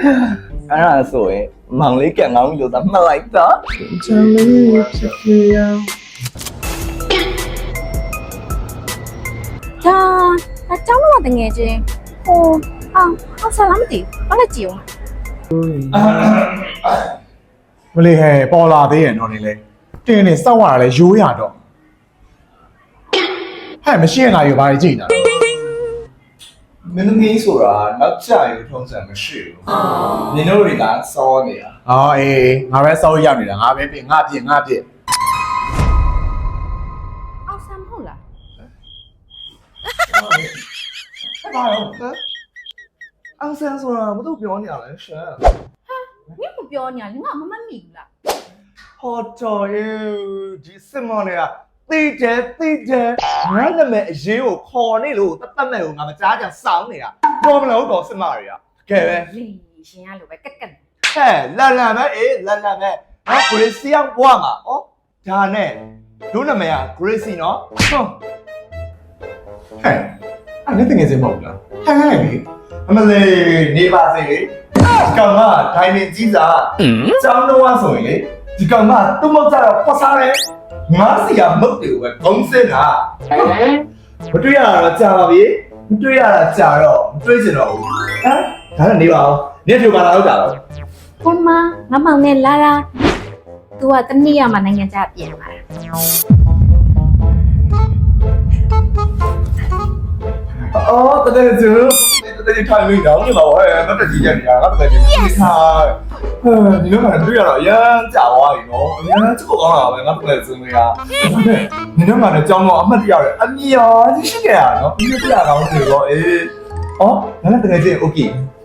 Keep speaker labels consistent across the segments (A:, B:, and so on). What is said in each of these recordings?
A: အဲ့ဒါဆိုရင်မောင်လေးကန်ကောင်းလို့သာမှတ်လိုက်တော့
B: ချမ်းလေးဖြစ်ဖြစ်ရအောင်
C: ဒါကျောင်းတော့တငယ်ချင်းဟိုအောင်ဆလာမသိဘူးဘာလဲကြည့်အောင်
B: မလေးဟဲ့ပေါ်လာသေးရဲ့တော့နေလေတင်းနေစောက်ရတာလဲရိုးရတော့ဟဲ့မရှိရင်ငါယူပါလေကြည့်နေတာ
A: မင်းသမီးဆိုတာနောက်ကျရင်ထုံးစံမရှိဘူးနင်တို့တွေကစောနေတာ
B: အော်အေးငါပဲစောက်ရောက်နေတာငါပဲပြင်ငါပြစ်
C: အောင်ဆမ်ဟုတ်လား
A: ဟဲ့ပါရောအောင်ဆန်းဆိုတာဘာလို့ပြောနေရလဲရှင်
C: မင်းမပြောညာလေငါမမတ်မိဘူးလား
A: ဟောတော်ရဲ့ဒီစစ်မောင်တွေကသိတယ်ငါနာမည်အရေးကိုခေါ်နေလို့တတ်မဲ့ကိုငါမကြားကြစောင်းနေတာတော်မလို့တော်စစ်မတွေကကဲပဲ
C: လေရှင်ရလို့ပဲကက်ကက်
A: ဟဲ့လာမဲအေးလာမဲငါဂရေစီအောင်ဘွားမှာဩဒါနဲ့တို့နာမည်ကဂရေစီနော်ဟုတ်
B: ဟဲ့အဲ့နဲ့တကယ်စင်မဟုတ်လားဟဲ့လေ
A: အမလေးနေပါစေလေကောင်မဒိုင်မင်ကြီးစာကျောင်းတော်ဆိုရင်လေဒီကောင်မသူ့မောက်ကြတော့ပတ်စားတယ်ငါစီကမုတ်တယ်ပဲဂုံးစင်းတာမတွေ့ရတော့ကြာပါပြီမတွေ့ရတာကြာတော့မတွေ့ချင်တော့ဘူးဟမ်ဒါနဲ့နေပါဦးနေထူပါလာတော့ကြာတော့
C: ခွန်မငါမောင်နဲ့လာတာ तू ကတနည်းရမှာနိုင်ငံခြားပြန်လာတာ
A: အော်တကယ်ကျထိုင်လို့တော့ဒီမှာဟဲ့မတက်ကြီးကြနေတာငါတကယ်ကြီးထားဒီလိုမှတွေ့ရတော့အရန်ကြာသွားပြီနော်အရန်ချုပ်ကောင်းတာပဲငါတကယ်စင်းနေတာဒီတော့မှလည်းကြောင်းတော့အမှတ်တရရဲ့အမြင်ရောရှိခဲ့ရနော်ဒီလိုပြရကောင်းတယ်တော့အေးအော်ငါလည်းတကယ်ကြီးโอเค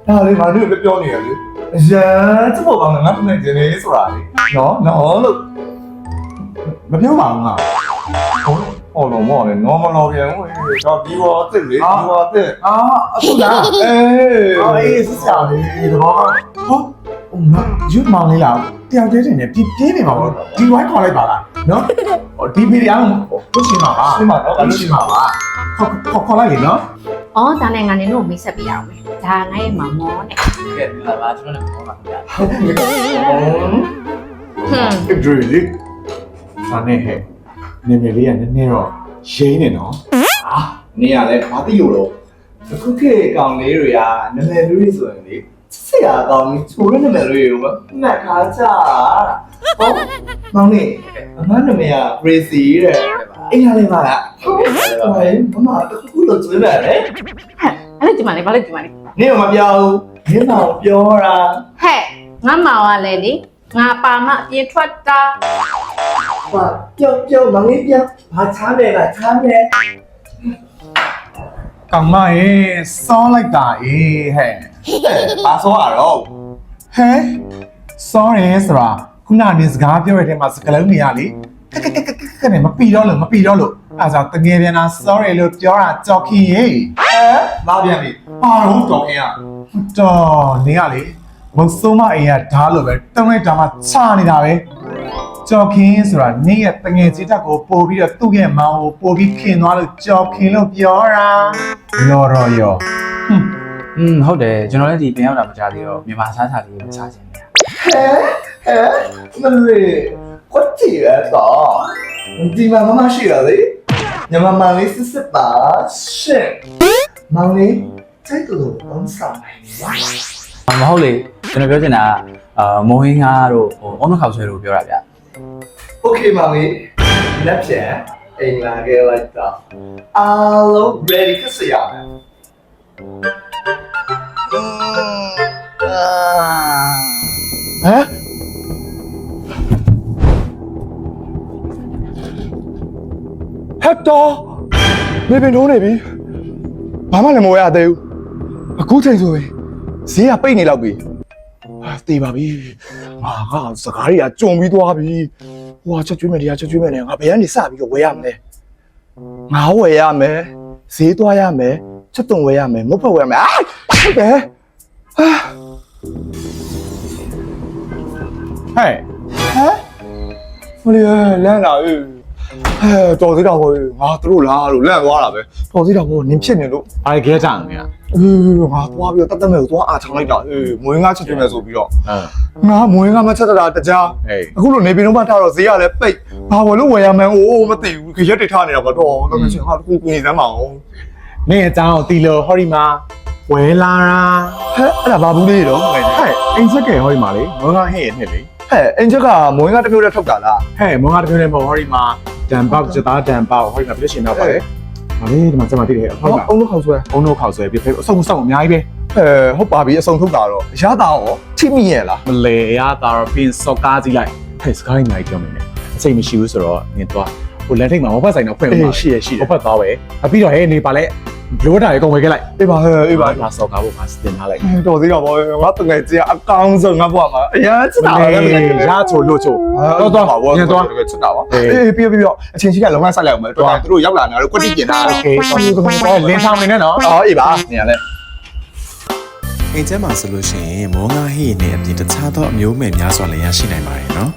A: ဒါလေးငါတို့ပြောနေရလေအရန်ချုပ်ကောင်းတယ်ငါတကယ်ကြီးနေဆိုတာလေနော်လို့
B: မပြောပါဘူးငါ
A: ဟောတော့မော်လေနော်မလို့ပြန်ဝင်တော့ဒီဘောအစ်စ်လေဒီဘောအစ်စ်
B: အာအခုလား
A: အေး
B: အော်အေးစစ်စရာလေးတဘောဟောငါယူမောင်လေးလားတယောက်တည်းတင်နေပြင်းနေမှာပေါ့ဒီဝိုင်းခေါ်လိုက်ပါလားနော်ဒီဗီဒီယိုကိုရှင်းပါပါ
A: ရှင်းပါတော့
B: ရှင်းပါပါခေါ်လိုက်လေနော်
C: အော်ဒါနဲ့ငါနေတို့မိတ်ဆက်ပြရအောင်မယ်ဒါငါရဲ့မောင်မောနဲ့
A: ကဲဒီလာပါကျွန်တော်လည်းပြောပါဗျာ
C: ဟွန်း
B: ဒရီလေးစာနေဟဲ့နေနေလေးကနည်းနည်းတော့ရိမ့်နေနော်
A: အာနေရလဲဘာတိလို့တော့အခုခေတ်ကောင်လေးတွေကနာမည်လေးတွေဆိုရင်လေဆရာကောင်ကြီးချိုးတဲ့နာမည်လေးတွေကိုမှတ်ထားကြတာဟုတ်မောင်လေးအမနာမည်က Crazy တဲ့အဲ့ရလေးပါလားဟုတ်ကဲ့မမတခုလို့ကျွေးမယ်လေ
C: အဲ့လေဒီမှာလေဘာလဲဒီမှာလေ
A: နေမပြောဘူးနင်းတော့ပြောတာ
C: ဟဲ့ငါမောင်ကလည်းလေငါပါမအပြင်းထွက်တာ
A: ဟာပြောမောင်လေးပြောဘာချမ်းတယ်လားချမ်းတယ်
B: ကောင်မရေစောလိုက်တာအေးဟဲ့
A: ဘာဆိုရတော့
B: ဟဲ့စောရဲဆိုတာခုနကနေစကားပြောရတဲ့မှာစကလုံးနေရလေကနဲ့မပီတော့လို့အဲဒါတကယ်ပြန်လာ sorry လို့ပြောတာကြောက်ခင်ရေ
A: လာပြန်ပြီဘာလို့တော့ခင်อ่ะ
B: တော်နေရလေမဆုံးမအိမ်ကဓားလို့ပဲတုံးလိုက်တာမှချနေတာပဲကြောက်ခင်ဆိုတာနေရဲ့တငယ်ချင်းတက်ကိုပို့ပြီးတော့သူ့ရဲ့မောင်ကိုပို့ပြီးခင်သွားလို့ကြောက်ခင်လို့ပြောတာရော်
D: ဟုတ်တယ်ကျွန်တော်လည်းဒီပြန်ရောက်တာမကြသေးတော့မြန်မာစားစာလေးကိုစားခြင်းတယ်
A: မလေးကွတ်တီရတော့ဒီမှာမမရှိရလေညမမလေးစစ်ပါရှင့်မောင်လေးစိတ်တူအောင်ဆောင်နိုင်လား
D: မဟုတ်လေကျွန်တော်ပြောချင်တာကမိုးဟင်းကားတို့အုံးနှခေါက်ဆွဲတို့ပြောတာဗျ
A: โอเคမောင်လေးလက်ပြန်အိမ်လာခဲ့လိုက်တော့အားလုံး ready ဖြစ်စရာမယ်
B: ဟမ်ဟက်တော်နေပင်ထိုးနေပြီဘာမှလည်းမဝဲရသေးဘူးအခုချိန်ဆိုရင်ဈေးကပိတ်နေတော့ပြီဟာတေးပါပြီငါစကားတွေကကြုံပြီးသွားပြီဟိုကချက်ကျွေးမယ်တရားချက်ကျွေးမယ်နဲ့ငါဘယ်ကနေစပြီးတော့ဝဲရမလဲငါဝဲရမယ်ဈေးသွားရမယ်ချက်တုံဝဲရမယ်မုတ်ဖက်ဝဲရမယ်ဟုတ်တယ်ဟာဟဲ့မလေးလမ်းလာ တော်သေးတာဘောငါတို့လားလို့လန့်သွားတာပဲတော်သေးတာဘောနင်ဖြစ်နေလို့
E: အားခဲကြနေရ
B: ငါသွားပြီးတော့တတ်မဲ့ကိုသွားအားချောင်းလိုက်တာမွေးငါချက်ပြင်မယ်ဆိုပြီးတော့
E: ဟမ်
B: ငါမွေးငါမချက်တာတကြား
E: အေး
B: အခုလိုနေပြည်တော်မှာထားတော့ဈေးရလဲပိတ်ဘာဘောလို့ဝယ်ရမှန်းအိုးမသိဘူးခရက်တွေထားနေတာပါတော့တကယ်ချင်းဟာတခုကိုနေစမ်းမအောင်
E: မင်းအကြောင်းတီလိုဟောဒီမှာဝဲလာတာ
B: ဟဲ့အဲ့ဒါဘာဘူးလေးတော့ဟဲ့
E: ဟဲ့အိမ်ချက်ကဟောဒီမှာလေမွန်ကဟဲ့ရဲ့နှစ်လေ
B: အင်ဂျက်ကမွေးငါတစ်မျိုးတည်းထုတ်တာလား
E: ဟဲ့မွန်ကတပြိုင်တည်းမဟုတ်ဟောဒီမှာဒန်ပေါက်စသားဒန်ပေါက်ဟောဒီမှာပြည့်ရှင်တော့ပါလေဟာလေဒီမှာစမတည်တယ်ဟုတ်လား
B: အုံးလို့ခေါက်ဆွဲ
E: အုံတို့ခေါက်ဆွဲပြဖေအဆုံးအများကြီးပဲ
B: ဟုတ်ပါပြီအစုံထုတ်တာတော့ရတာရောထိမိရဲ့လား
E: မလေရတာတော့ပင်စော်ကားကြည့်လိုက်ဟဲ့စကိုင်းနိုင်ကြောင်းနေတယ်အချိန်မရှိဘူးဆိုတော့နင်သွားဟိုလန်ထိတ်မှာမဖတ်ဆိုင်တော့ဖွင့်မှာ
B: ရှိရရှိရ
E: ဟိုဖတ်သွားပဲပြီးတော့ဟဲ့နေပါလေလိုတာရေကုန်ဝယ်ခဲ့လိုက်
B: အေးပါအေးပါ
E: လာစော်ကားဖို့ငါစတင်ထားလိုက်
B: တော်သေးတော့ဘောငါတကယ်ကြီးအကောင်းဆုံးငါဘွားမှာအရင်ချစ်တာပဲတကယ်
E: ရချိုလို့ချိုတော့တော့ညတော့
B: တကယ်ချစ်တာပါအေးပြီးအချင်းရှိကလုံငန်းဆက်လိုက်အောင်မယ်တော်သူတို့ရောက်လာနေတော့ကွတိပြင်တာ
E: โอเคတော့လင်းဆောင်နေနဲ့နော်
B: အော်အေးပါနေရလဲ
F: အိမ်ထဲမှာဆိုလို့ရှိရင်မောငါဟိနဲ့အပြင်တခြားသောအမျိုးအမည်များစွာလည်းရရှိနိုင်ပါတယ်နော်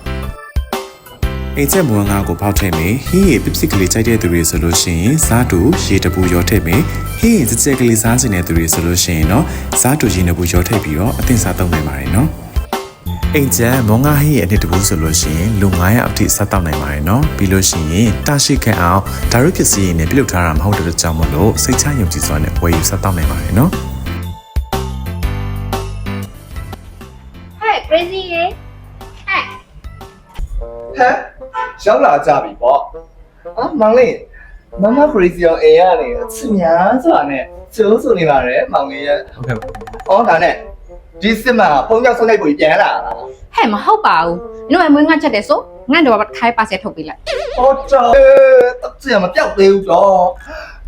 F: အိမ်ထဲမောငါကိုပေါက်ထည့်မယ်ဟိရဲ့ပစ်ပစ်ကလေးကြိုက်တဲ့သူတွေဆိုလို့ရှိရင်ဇာတူရေတပူရောထည့်မယ်ဟိရဲ့ကြက်ကြက်ကလေးစားနေတဲ့သူတွေဆိုလို့ရှိရင်တော့ဇာတူရေနပူရောထည့်ပြီးတော့အသင်စားသုံးနိုင်ပါတယ်နော်အိမ်ကျန်မောငါဟိရဲ့အနှစ်တပူဆိုလို့ရှိရင်လူ900အထိစားတောက်နိုင်ပါတယ်နော်ပြီးလို့ရှိရင်တာရှိခန့်အောင်ဒါရုပ်ဖြစ်စီရင်နဲ့ပြုတ်ထားတာမဟုတ်တဲ့ကြောင့်မလို့စိတ်ချယုံကြည်စွာနဲ့ဝယ်ယူစားတောက်နိုင်ပါတယ်နော်
C: Hey crazy ရေ Hey
A: ဟဲ့ရောက်လာကြပြီပေါ့မောင်လေးမမ crazy အောင်အိမ်ကနေအချစ်များဆိုတာနဲ့ကျိုးဆိုနေပါတယ်မောင်လေးရဲ့
D: ဟုတ်ကဲ့ပါ
A: အော်ဒါနဲ့ဒီစစ်မှာဖုန်းကြောက်ဆုံးလိုက်ကိုပြန်လာတာ
C: ဟဲ့မဟုတ်ပါဘူးနင်တို့မွေးငါချက်တယ်ဆိုငါတို့ကခိုင်းပါဆက်ထုတ်ပေးလိုက်
A: ဟောတော့တက်စီမပြောက်သေးဘူးတော့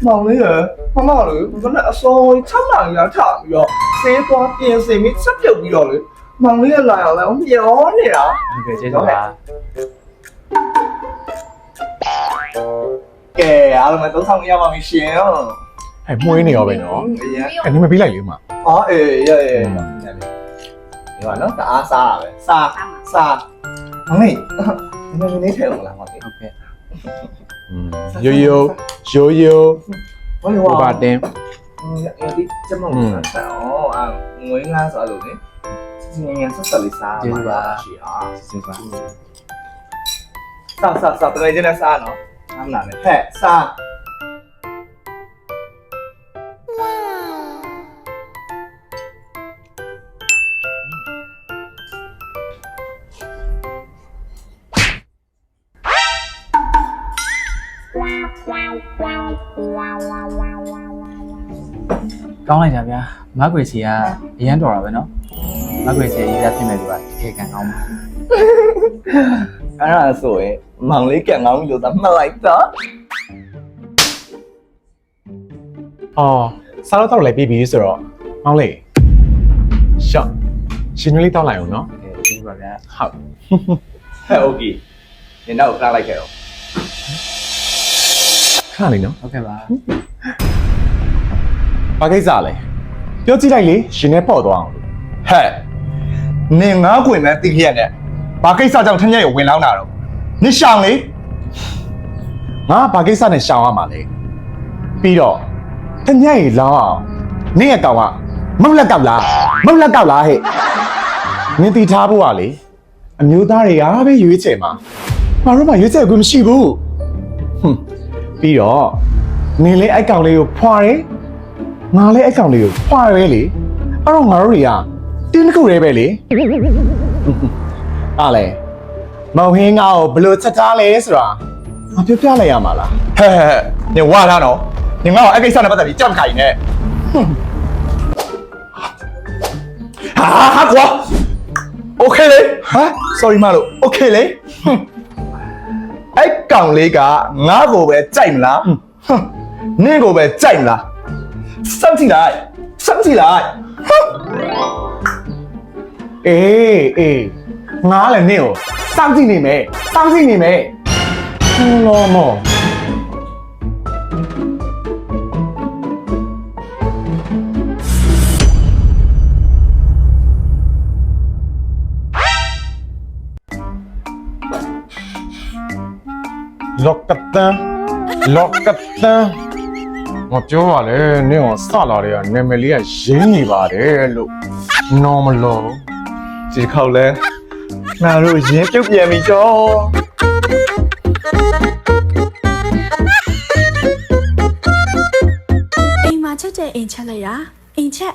A: မောင်လေးရမမလေးဘယ်နဲ့အစော6နာရီလောက်ထားပြီးတော့ဆေးသွားပြင်ဆင်ပြီးဆက်ပြုတ်ပြီးတော့လေမောင်လေးရလာအောင်လည်းမျောနေတာ
D: ဟုတ်ကဲ့ကျေးဇူးပါ
A: ကဲအားလုံးသုံးဆောင်ရပါပြီရှင်
E: ဟဲ့မှုေးနေရောပဲနော်
A: အရင်
E: အဲ့ဒီမပြီးလိုက်လေမှာ
A: အော်အေးဒီကနော်တအားစားရပဲစားမောင်လေးနည်းနည်းထဲအောင်လားမောင်လေး
D: ဟုတ်ကဲ့
E: ရိုးရိုး
A: ဘာလို့
E: ဟိုပါတင်
A: ဒီကျမတို့ဆက်အောင်ငွေငါဆိုလို့လေစီငယ်ဆက်ဆက်လေးစားရှိအား
D: ကျေးဇူးပါ
A: စားတကယ်ချင်းနဲ့စားနော်အမှန်နဲ့ဟဲ့စား
D: ကောင်းလိုက်တာဗျာမကွေစီကအရန်တော်တာပဲနော်မကွေစီရေးသားဖြစ်မဲ့သူကတကယ်ကန်ကောင်းပါ
A: အဲ့ဒါဆိုရင်မောင်လေးကန်ကောင်းပြီလို့သာမှတ်လိုက်တော့
E: အော်စားတော့လည်းပြီးပြီဆိုတော့မောင်လေးရှော့ရှင်လေးတောင်းလိုက်အောင်နော်
D: ကဲကျေးဇူးပါဗျာ
E: ဟုတ်
A: ဟဲ့โอเคနေတော့ခါလိုက်ခဲ့တော့
E: ခဏလေးနော်
D: ဟုတ်ကဲ့ပါ
E: ဘာကိစ္စလဲပြောကြည့်လိုက်လေရှင်နဲ့ပေါ့သွားအောင်
A: ဟဲ့နင်ငါ့ခွင်မဲ့တိခရက်နဲ့ဘာကိစ္စကြောင့်ထင်းရက်ရဝင်လောင်းတာတော့နင်ရှောင်လေ
E: ငါဘာကိစ္စနဲ့ရှောင်ရမှာလဲပြီးတော့တညက်ရီလောင်းအောင်နင့်ရဲ့ကောင်ကမဟုတ်လက်ကောက်လားမဟုတ်လက်ကောက်လားဟဲ့နင်တီထားဖို့ကလေအမျိုးသားတွေကပဲရွေးချယ်မှာငါတို့မှရွေးချယ်ခွင့်မရှိဘူးဟွန်းပြီးတော့နင်လေးအိုက်ကောင်လေးကိုဖွာတယ်ငါလေးအိုက်ကောင်လေးကိုဖွာရဲလေအဲ့တော့ငါတို့တွေကတင်းတစ်ခုတည်းပဲလေအားလေမောင်ဟင်းငါ့ကိုဘယ်လိုချက်ထားလဲဆိုတာငါပြောပြလိုက်ရမှာလား
A: ဟဲ့နင်ဝါထားနော်နင်ငါ့ကိုအဲ့ကိစ္စနဲ့ပတ်သက်ပြီးကြောက်ခိုင်နေဟာကွာโอเคလေဟာ sorry မလို့โอเคလေအဲ့ကောင်လေးကငါ့ကိုပဲကြိုက်မလားနင့်ကိုပဲကြိုက်မလားစမ်းကြည့်လိုက်
E: အေးငါလည်းနင့်ကိုစောင့်ကြည့်နေမယ်ဟောလောမော လောကတန်ငါပြောပါလေနင့်ကိုစလာတွေကနာမည်လေးကရင်းနေပါတယ်လို့ normal လို့
A: ဒီခေါက်လဲငါတို့ရင်းပြုတ်ပြန်ပြီကြော
G: အိမ်မှာချက်ချက်အိမ်ချက်လိုက်တာအိမ်ချက်